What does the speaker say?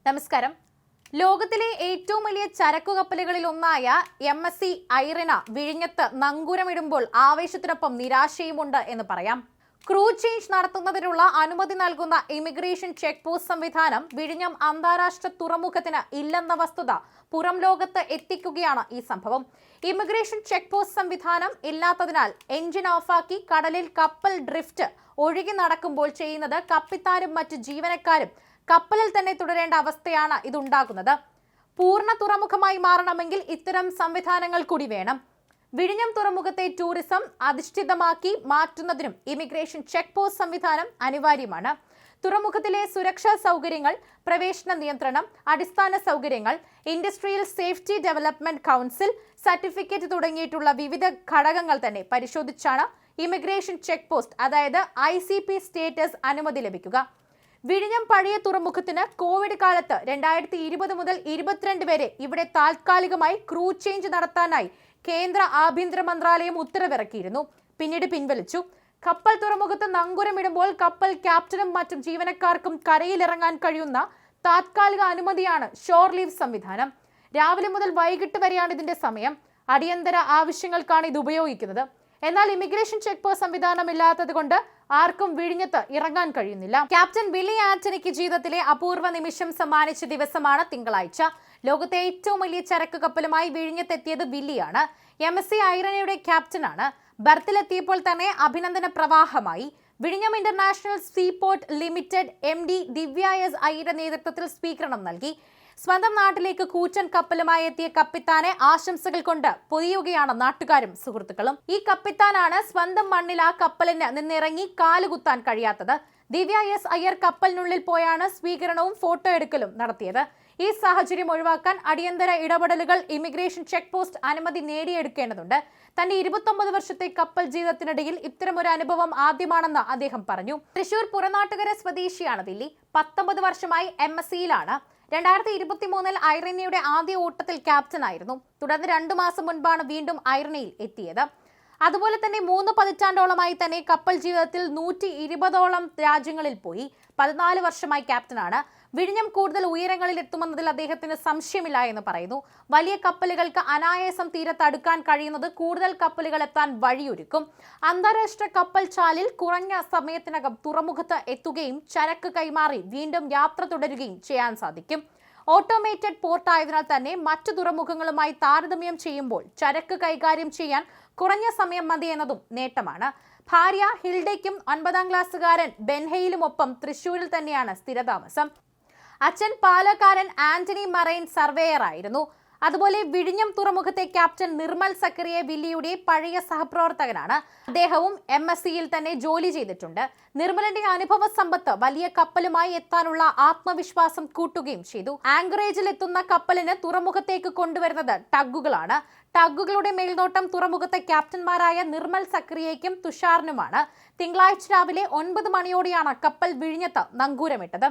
നമസ്കാരം. ലോകത്തിലെ ഏറ്റവും വലിയ ചരക്കു കപ്പലുകളിൽ ഒന്നായ MSC ഐറിന വിഴിഞ്ഞത്ത് നങ്കൂരമിടുമ്പോൾ ആവേശത്തിനൊപ്പം നിരാശയുമുണ്ട് എന്ന് പറയാം. ക്രൂ ചേഞ്ച് നടത്തുന്നതിനുള്ള അനുമതി നൽകുന്ന ഇമിഗ്രേഷൻ ചെക്ക് പോസ്റ്റ് സംവിധാനം വിഴിഞ്ഞം അന്താരാഷ്ട്ര തുറമുഖത്തിന് ഇല്ലെന്ന വസ്തുത പുറം ലോകത്ത് എത്തിക്കുകയാണ് ഈ സംഭവം. ഇമിഗ്രേഷൻ ചെക്ക് പോസ്റ്റ് സംവിധാനം ഇല്ലാത്തതിനാൽ എഞ്ചിൻ ഓഫാക്കി കടലിൽ കപ്പൽ ഡ്രിഫ്റ്റ് ഒഴുകി നടക്കുമ്പോൾ ചെയ്യുന്നത് കപ്പിത്താനും മറ്റ് ജീവനക്കാരും കപ്പലിൽ തന്നെ തുടരേണ്ട അവസ്ഥയാണ് ഇതുണ്ടാകുന്നത്. പൂർണ്ണ തുറമുഖമായി മാറണമെങ്കിൽ ഇത്തരം സംവിധാനങ്ങൾ കൂടി വേണം. വിഴിഞ്ഞം തുറമുഖത്തെ ടൂറിസം അധിഷ്ഠിതമാക്കി മാറ്റുന്നതിനും ഇമിഗ്രേഷൻ ചെക്ക് പോസ്റ്റ് സംവിധാനം അനിവാര്യമാണ്. തുറമുഖത്തിലെ സുരക്ഷാ സൗകര്യങ്ങൾ, പ്രവേശന നിയന്ത്രണം, അടിസ്ഥാന സൗകര്യങ്ങൾ, industrial safety development council certificate തുടങ്ങിയിട്ടുള്ള വിവിധ ഘടകങ്ങൾ തന്നെ പരിശോധിച്ചാണ് ഇമിഗ്രേഷൻ ചെക്ക് പോസ്റ്റ് അതായത് ICP സ്റ്റേറ്റസ് അനുമതി ലഭിക്കുക. വിഴിഞ്ഞം പഴയ തുറമുഖത്തിന് കോവിഡ് കാലത്ത് 2020 മുതൽ 2022 വരെ ഇവിടെ താൽക്കാലികമായി ക്രൂ ചേഞ്ച് നടത്താനായി കേന്ദ്ര ആഭ്യന്തര മന്ത്രാലയം ഉത്തരവിറക്കിയിരുന്നു. പിന്നീട് പിൻവലിച്ചു. കപ്പൽ തുറമുഖത്ത് നങ്കൂരമിടുമ്പോൾ കപ്പൽ ക്യാപ്റ്റനും മറ്റും ജീവനക്കാർക്കും കരയിലിറങ്ങാൻ കഴിയുന്ന താത്കാലിക അനുമതിയാണ് ഷോർ ലീവ് സംവിധാനം. രാവിലെ മുതൽ വൈകിട്ട് വരെയാണ് ഇതിന്റെ സമയം. അടിയന്തര ആവശ്യങ്ങൾക്കാണ് ഇത് ഉപയോഗിക്കുന്നത്. എന്നാൽ ഇമിഗ്രേഷൻ ചെക്ക് പോസ്റ്റ് സംവിധാനം ഇല്ലാത്തത് കൊണ്ട് ആർക്കും വിഴിഞ്ഞത്ത് ഇറങ്ങാൻ കഴിയുന്നില്ല. ക്യാപ്റ്റൻ വില്ലി ആന്റണിക്ക് ജീവിതത്തിലെ അപൂർവ നിമിഷം സമ്മാനിച്ച ദിവസമാണ് തിങ്കളാഴ്ച. ലോകത്തെ ഏറ്റവും വലിയ ചരക്ക് കപ്പലുമായി വിഴിഞ്ഞത്തെത്തിയത് വില്ലിയാണ്. MSC ഐറിനയുടെ ക്യാപ്റ്റനാണ്. ബർത്തിലെത്തിയപ്പോൾ തന്നെ അഭിനന്ദന പ്രവാഹമായി. വിഴിഞ്ഞം ഇന്റർനാഷണൽ സീപോർട്ട് ലിമിറ്റഡ് MD ദിവ്യ S അയ്യരുടെ നേതൃത്വത്തിൽ സ്വീകരണം നൽകി. സ്വന്തം നാട്ടിലേക്ക് കൂറ്റൻ കപ്പലുമായി എത്തിയ കപ്പിത്താനെ ആശംസകൾ കൊണ്ട് പൊതിയുകയാണ് നാട്ടുകാരും സുഹൃത്തുക്കളും. ഈ കപ്പിത്താനാണ് സ്വന്തം മണ്ണിൽ ആ കപ്പലിന് നിന്നിറങ്ങി കാലുകുത്താൻ കഴിയാത്തത്. ദിവ്യ S അയ്യർ കപ്പലിനുള്ളിൽ പോയാണ് സ്വീകരണവും ഫോട്ടോ എടുക്കലും നടത്തിയത്. ഈ സാഹചര്യം ഒഴിവാക്കാൻ അടിയന്തര ഇടപെടലുകൾ ഇമിഗ്രേഷൻ ചെക്ക് പോസ്റ്റ് അനുമതി നേടിയെടുക്കേണ്ടതുണ്ട്. തന്റെ 29 വർഷത്തെ കപ്പൽ ജീവിതത്തിനിടയിൽ ഇത്തരമൊരു അനുഭവം ആദ്യമാണെന്ന് അദ്ദേഹം പറഞ്ഞു. തൃശൂർ പുറനാട്ടുകര സ്വദേശിയാണ് വില്ലി. 19 വർഷമായി MSCയിലാണ്. 2023 ഐറിനയുടെ ആദ്യ ഓട്ടത്തിൽ ക്യാപ്റ്റനായിരുന്നു. തുടർന്ന് 2 മാസം മുൻപാണ് വീണ്ടും ഐറിനയിൽ എത്തിയത്. അതുപോലെ തന്നെ 3 പതിറ്റാണ്ടോളമായി തന്നെ കപ്പൽ ജീവിതത്തിൽ 120ഓളം രാജ്യങ്ങളിൽ പോയി. 14 വർഷമായി ക്യാപ്റ്റനാണ്. വിഴിഞ്ഞം കൂടുതൽ ഉയരങ്ങളിൽ എത്തുമെന്നതിൽ അദ്ദേഹത്തിന് സംശയമില്ല എന്ന് പറയുന്നു. വലിയ കപ്പലുകൾക്ക് അനായാസം തീരത്തടുക്കാൻ കഴിയുന്നത് കൂടുതൽ കപ്പലുകൾ എത്താൻ വഴിയൊരുക്കും. അന്താരാഷ്ട്ര കപ്പൽ ചാലിൽ കുറഞ്ഞ സമയത്തിനകം തുറമുഖത്ത് എത്തുകയും ചരക്ക് കൈമാറി വീണ്ടും യാത്ര തുടരുകയും ചെയ്യാൻ സാധിക്കും. ഓട്ടോമേറ്റഡ് പോർട്ടായതിനാൽ തന്നെ മറ്റു തുറമുഖങ്ങളുമായി താരതമ്യം ചെയ്യുമ്പോൾ ചരക്ക് കൈകാര്യം ചെയ്യാൻ കുറഞ്ഞ സമയം മതി എന്നതും നേട്ടമാണ്. ഭാര്യ ഹിൽഡയ്ക്കും 9ാം ക്ലാസ്സുകാരൻ ബെൻഹയിലുമൊപ്പം തൃശൂരിൽ തന്നെയാണ് സ്ഥിരതാമസം. അച്ഛൻ പാലക്കാരൻ ആന്റണി മറൈൻ സർവേയർ ആയിരുന്നു. അതുപോലെ വിഴിഞ്ഞം തുറമുഖത്തെ ക്യാപ്റ്റൻ നിർമ്മൽ സക്കറിയ വില്ലിയുടെ പഴയ സഹപ്രവർത്തകനാണ്. അദ്ദേഹവും MSCയിൽ തന്നെ ജോലി ചെയ്തിട്ടുണ്ട്. നിർമ്മലിന്റെ അനുഭവ സമ്പത്ത് വലിയ കപ്പലുമായി എത്താനുള്ള ആത്മവിശ്വാസം കൂട്ടുകയും ചെയ്തു. ആങ്കറേജിൽ എത്തുന്ന കപ്പലിന് തുറമുഖത്തേക്ക് കൊണ്ടുവരുന്നത് ടഗ്ഗുകളാണ്. ടഗ്ഗുകളുടെ മേൽനോട്ടം തുറമുഖത്തെ ക്യാപ്റ്റന്മാരായ നിർമ്മൽ സക്കറിയയ്ക്കും തുഷാറിനുമാണ്. തിങ്കളാഴ്ച രാവിലെ 9 മണിയോടെയാണ് കപ്പൽ വിഴിഞ്ഞത്ത് നങ്കൂരമിട്ടത്.